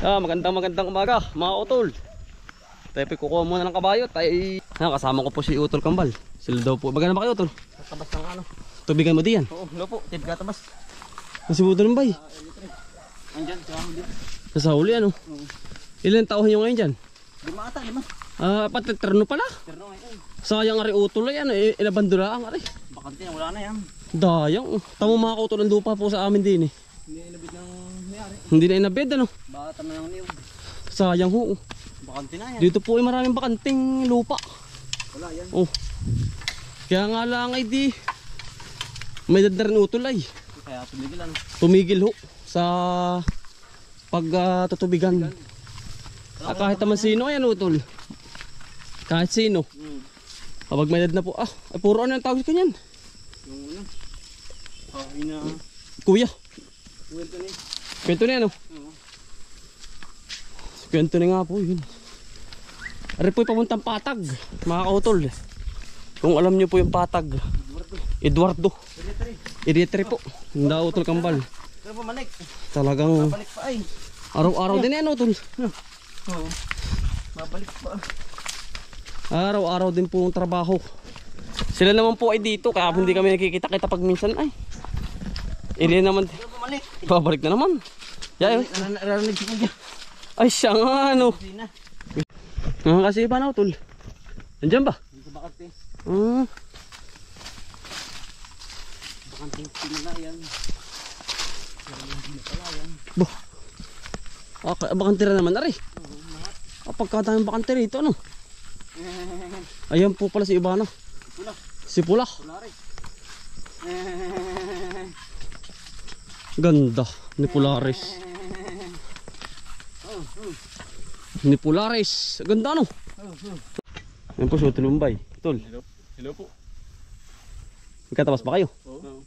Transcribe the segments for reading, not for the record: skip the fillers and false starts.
Magandang umaga mga utol. Tayo po kukuha muna ng kabayo. Kasama ko po si Utol Kambal. Sila daw po. Maganda ba kayo Utol? Tabas ng ano? Tubigan mo diyan? Oo, no po. Tibiga tabas. Ang si Utol ng bay? Andyan, sa amin din. Sa huli ano? Ilan taon nyo ngayon dyan? 5 ata, 5. Pati terno pala. Terno ngayon. Sayang ari Utol ay ano, inabandula ang ari. Bakante, wala na yan. Dayang. Tamo mga utol ang lupa po sa amin din eh. Hindi inabit ng mayari. Hindi na inabed ano? Bata na ng niyog. Sayang ho. Bakante na yan. Dito po ay maraming bakanting lupa. Wala yan. Oh. Kaya nga lang ay di may dad na rin utol ay. Kaya tumigil ano. Tumigil ho sa pagtutubigan. Kahit naman sino ayan utol. Kahit sino. Kapag may dad na po, ay puro ano ang tawag kanyan? Yung ano? Na... Kuya. Kwento ni. Kwento niya ano? Oo. Kwento niya nga po yun. Ari po'y papuntang Patag, mga kautol. Kung alam nyo po yung Patag. Eduardo. Irietri po. Hindi Utol Kambal. Pero bumalik. Talagang Babalik pa ay. araw-araw din yan Utol. Oo. Babalik pa. Araw-araw din po ang trabaho. Sila naman po ay dito, kaya hindi kami nakikita-kita pag minsan ay. Ili naman. Bumalik. Babalik na naman. Yayo. Narinig si Kuya. Ay siya nga ano. Hindi na. Kasi iba na Utol. Nandiyan ba? Hindi bakante. Bakante pinila yan. Bo. Bakante rin naman ari. Pagkadaming bakante rito ano. Ayan po pala si Ibana. Pula. Si Pula. Pula rin. Ganda ni Polaris. Ni Polaris. Ganda ano? Ayan po si Utol Umbay. Utol. Hello po. Nagkatabas ba kayo? Oo.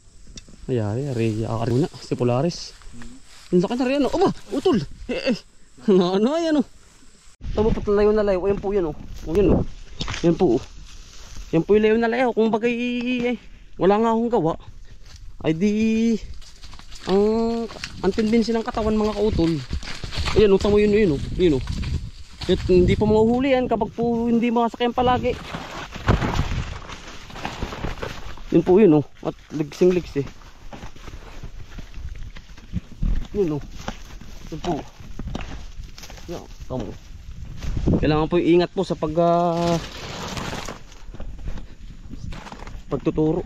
Ayari, ari na si Polaris. Ang laki na rin ano. Aba, Utol. Ano ay ano? Tama po layo na layo. Ayan po yan oh. Ayan oh. Yan po oh. Yan po yung layo na layo. Kung bagay wala nga akong gawa. Ay di ang tendency ng katawan mga kautol. Ayan oh, tamo yun oh. Yun oh. Hindi pa mahuhuli yan kapag po hindi makasakyan palagi. Yun po yun oh. At ligsing-ligs eh. Yun oh. Yun po. Yan, tamo. Kailangan po ingat po sa pagtuturo.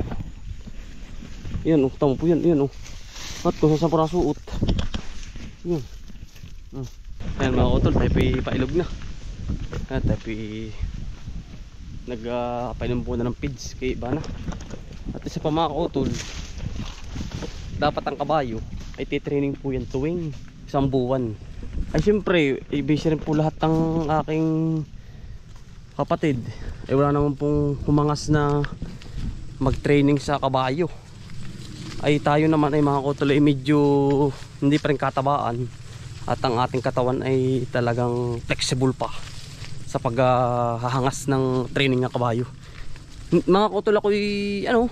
Yan oh, tamo po yan, yan oh. At kung saan po nasuot. Yan. Ayan mga utol, tayo pailog na. At tayo nagpainom po na ng feeds kay Ibana. At isa pa mga utol, dapat ang kabayo ay titraining po yan tuwing 1 buwan. Ay siyempre, busy rin po lahat ng aking kapatid. Wala naman pong humangas na mag-training sa kabayo. Ay tayo naman ay mga kautol ay medyo hindi pa rin katabaan. At ang ating katawan ay talagang flexible pa sa paghahangas ng training ng kabayo. Mga kautol ako'y ano,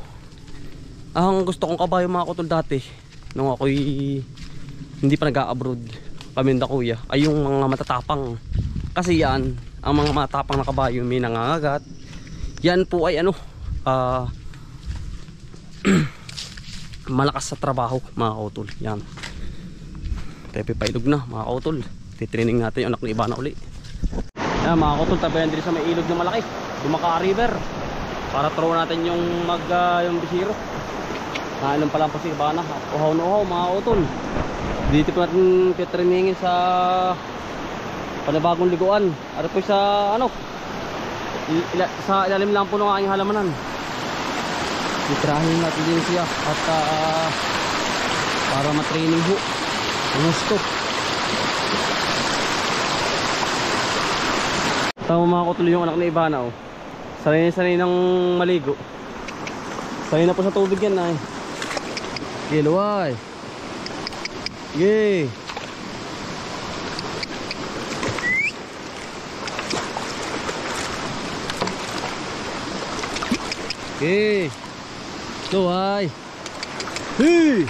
ang gusto kong kabayo mga kautol dati nung ako'y hindi pa nag-a-abroad kami na kuya ay yung mga matatapang. Kasi yan, ang mga matatapang na kabayo may nangangagat. Yan po ay ano, malakas sa trabaho mga kautol. Yan. Tayo pailog na mga kautol. Titraining natin yung anak ni Ibana uli. Yan mga kautol, tabayan din sa may ilog na malaki, Dumaka River, para throw natin yung yung bisiro. Nainom pa lang po si Ibana. Uhaw na uhaw mga kautol. Dito po natin titrainingin sa panibagong liguan. Ano po sa ano, sa ilalim lang po ng aking halamanan. Titrahin natin din siya at para matraining ho ang gusto. Tama mga kutuloy yung anak ni Ibana oh. Sanay ng maligo. Sanay na po sa tubig yan ay. Giluway. Yay. Okay. Luway. Hey.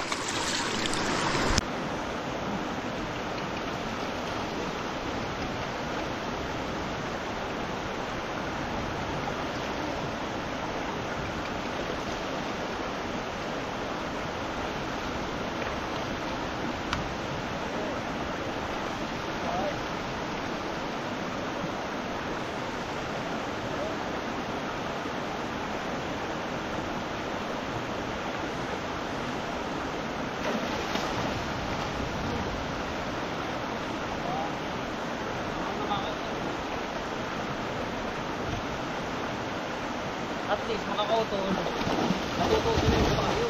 at least mga kautol, natututo na yung kabayo.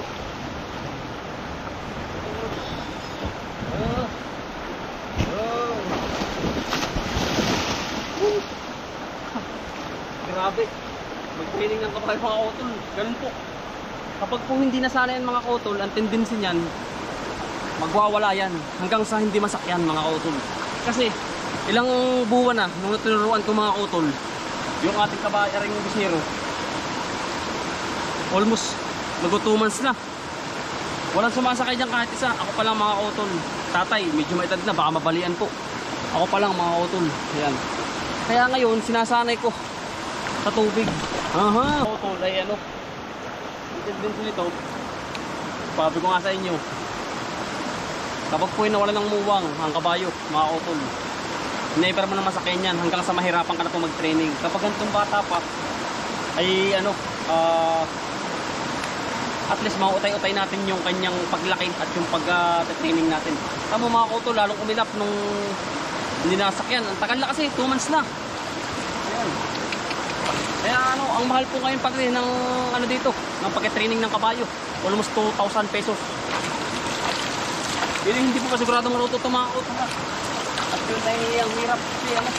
Grabe, mag-training ng kabayo mga kautol, ganun po. Kapag po hindi nasanay yan mga kautol, ang tendency niyan, magwawala yan hanggang sa hindi masakyan mga kautol. Kasi ilang buwan na nung naturuan ko mga kautol yung ating kabayaring bisero, almost mag 2 months na walang sumasakay dyan kahit isa. Ako pa lang mga kautol, tatay medyo may edad na, baka mabalian po. Ako pa lang mga kautol. Ayan. Kaya ngayon sinasanay ko sa tubig. Aha, kautol ay ano, tendency nito, sabi ko nga sa inyo, kapag po nawala ng muwang ang kabayo mga kautol, never mo na masakyan yan hanggang sa mahirapan ka na po mag-training. Kapag ganitong bata pa ay ano, at least mautay-utay natin yung kanyang paglaki at yung pag-training natin. Tama mga kautol, lalong umilap nung hindi nasakyan. Ang tagal na kasi, 2 months na. Ayan. Kaya ano, ang mahal po ngayon pag ng ano dito, ng pag-training ng kabayo, almost 2,000 pesos. Hindi po pa sigurado maruto ito mga kautol. At yun ay ang hirap kasi ano,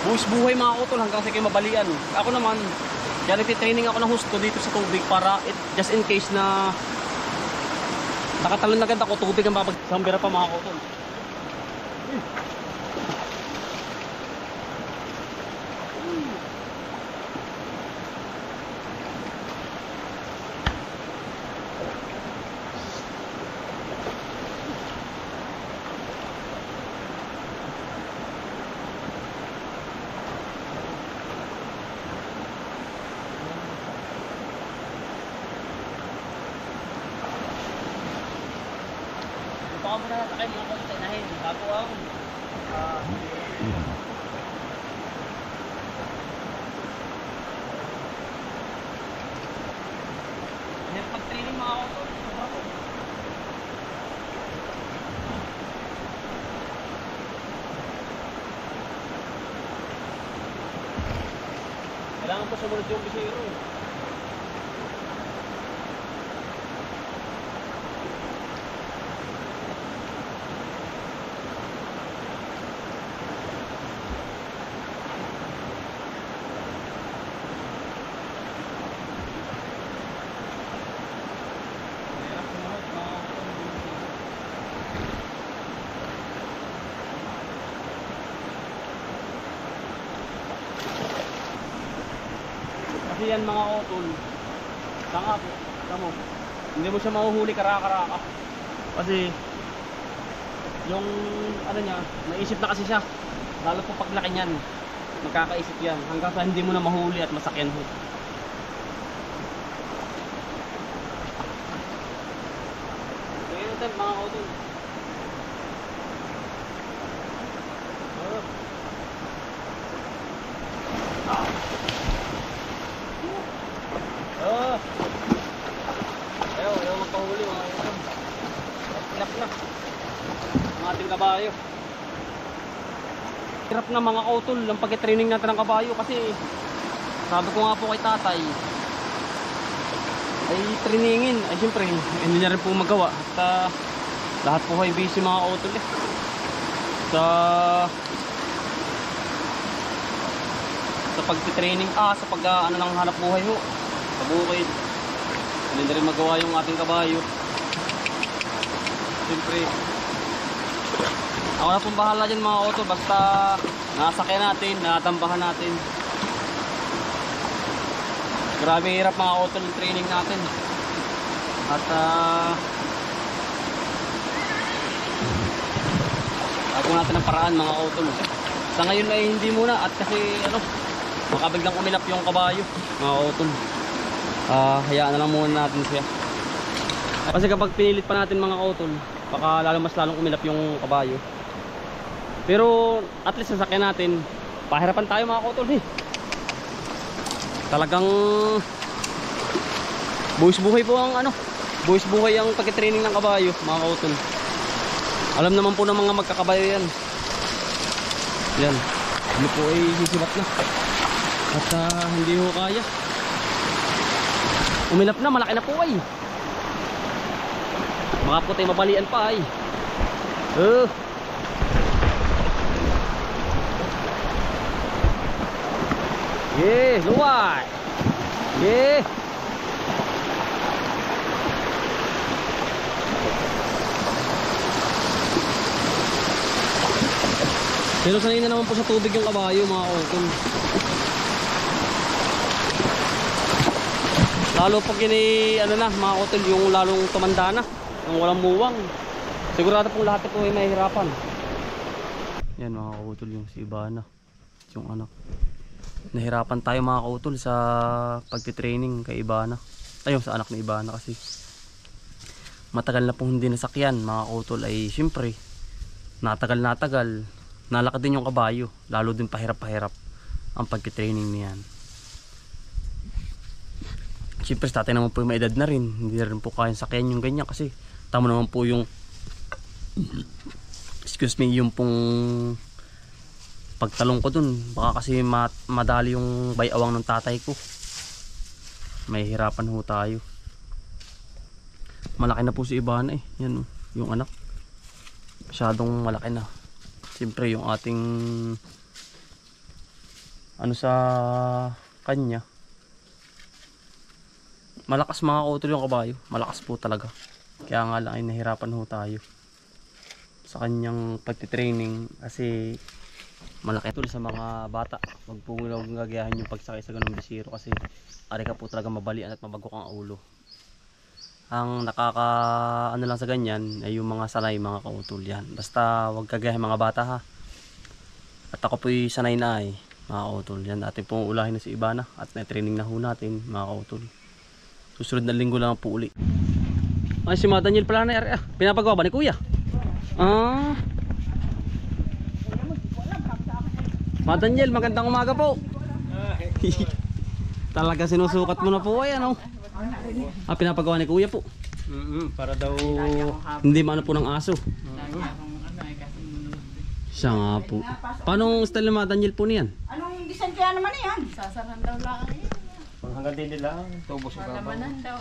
buwis buhay mga kautol hanggang sa kayo mabalian. Ako naman, kaya nagtitraining ako ng husto dito sa tubig para just in case na nakatalon agad ako, tubig ang mapagsambira pa mga kautol. Baka muna nasakay mga kautol sa inahin bago ang pag-training mga kautol. Kailangan po sumunod yung bisero eh. Kasi yan mga kautol, tanga po, tamo, hindi mo siya mahuhuli karaka-karaka. Kasi yung ano niya, naisip na kasi siya, lalo po paglaki niyan, magkakaisip yan hanggang sa hindi mo na mahuli at masakyan ho. So yun ito mga kautol. Ayaw magpahuli mga kautol. Hirap na ang ating kabayo. Hirap na mga kautol ang pag-training natin ng kabayo. Kasi sabi ko nga po kay tatay ay trainingin, ay siyempre hindi na rin po magawa. At lahat po ay busy mga kautol eh. Sa pag-training, sa pag ano ng hanap buhay ho sa bukid, hindi na rin magawa yung ating kabayo. Siyempre ako na pong bahala dyan mga kautol, basta nasakyan natin, natambahan natin. Grabe hirap mga kautol yung training natin. At gagawin natin ang paraan mga kautol. Sa ngayon ay hindi muna at kasi ano, makabiglang umilap yung kabayo mga kautol. Hayaan na lang muna natin siya. Kasi kapag pinilit pa natin mga kautol, baka mas lalong umilap yung kabayo. Pero at least sasakyan natin, pahirapan tayo mga kautol eh. Talagang buwis buhay po ang ano, buwis buhay ang pag-training ng kabayo mga kautol. Alam naman po ng mga magkakabayo yan. Yan, ano po ay sisibat na. At hindi ho kaya. Umilap na, malaki na po ay. Baka po tayo mabalian pa ay. Yeah, luway. Yeah. Pero sanay na naman po sa tubig yung kabayo mga utol. Lalo pag mga utol, yung lalong tumanda na, yung walang muwang. Sigurado pong lahat po ay mahihirapan. Yan mga utol, yung si Ibana, yung anak. Nahirapan tayo mga kautol sa pagtitraining kay Ibana. Ayun, sa anak ni Ibana kasi matagal na pong hindi nasakyan mga kautol. Ay syempre natagal nalakad din yung kabayo, lalo din pahirap ang pagtitraining niyan. Syempre sa tatay naman po yung may edad na rin, hindi na rin po kayang sakyan yung ganyan kasi tama naman po yung yung pong pagtalong ko dun, baka kasi madali yung bayawang ng tatay ko. May hirapan ho tayo. Malaki na po si Ibana eh. Yan yung anak. Masyadong malaki na. Siyempre yung ating sa kanya. Malakas mga kautol yung kabayo. Malakas po talaga. Kaya nga lang ay nahirapan ho tayo sa kanyang pagtitraining kasi malaki ito sa mga bata. Wag po gagayahin yung pagsakay sa ganung bisiro kasi ari ka po talaga mabalian at mabagok ang ulo. Ang lang sa ganyan ay yung mga sanay mga kautol yan. Basta wag gagayahin mga bata ha. At ako po'y sanay na ay mga kautol yan. Ating pong ulahin na si Ibana at na-training na ho natin mga kautol. Susunod na linggo lang po uli. Ay si Daniel pala na ari. Pinapagawa ba ni Kuya? Daniel, magandang umaga po. Talaga sinusukat mo na po ay ano. Pinapagawa ni Kuya po. Para daw Hindi maano po ng aso. Siya nga po. Paano style ni Daniel po niyan? Anong design kaya naman yan? Sasaran daw lang eh. hanggang din nila tubos yung babaw. Lamanan daw.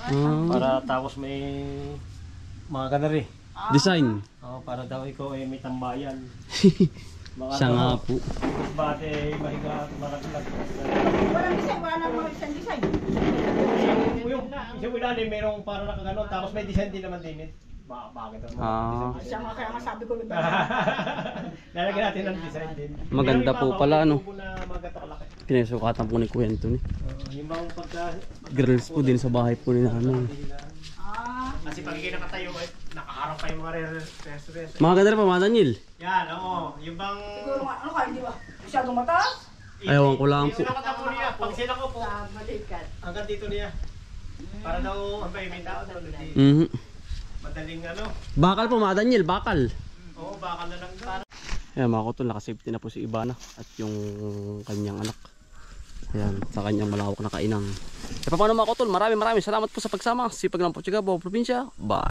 Para tapos may mga ganari. Design. Para daw ikaw ay may tambayan. Siya nga po. Bate mahiga at maraglag. Walang design, wala nang mga isang design. Yung isang ilalim merong para nakaganon tapos may design din naman din. Bakit ang mga Siya nga kaya masabi ko nito. lalagyan natin ng design din. Maganda po pala ano. Magkatakalaki. Pinasukatan po ni Kuya Anthony. Yung bang pagka Girls po din sa bahay po ni Nanay. kasi pag nakatayo ay nakaharap pa yung mga res. Maganda rin pa mga Daniel. Yan, oo. Yung bang Siguro nga, ano kaya, di ba? Masyadong mataas? Ayawan ko lang yung po. sinakatapo niya, pag sila ko po, Malikat. hanggang dito niya. Para daw, ang may tao daw, madaling ano. Bakal po mga Daniel, bakal. Oo, baka na lang daw. Ayan mga kutol, nakasafety na po si Ibana at yung kanyang anak. Ayan, sa kanyang malawak na kainang. E paano mga kutol, maraming salamat po sa pagsama. Sipag lang po, Chigabo, Probinsya. Bye!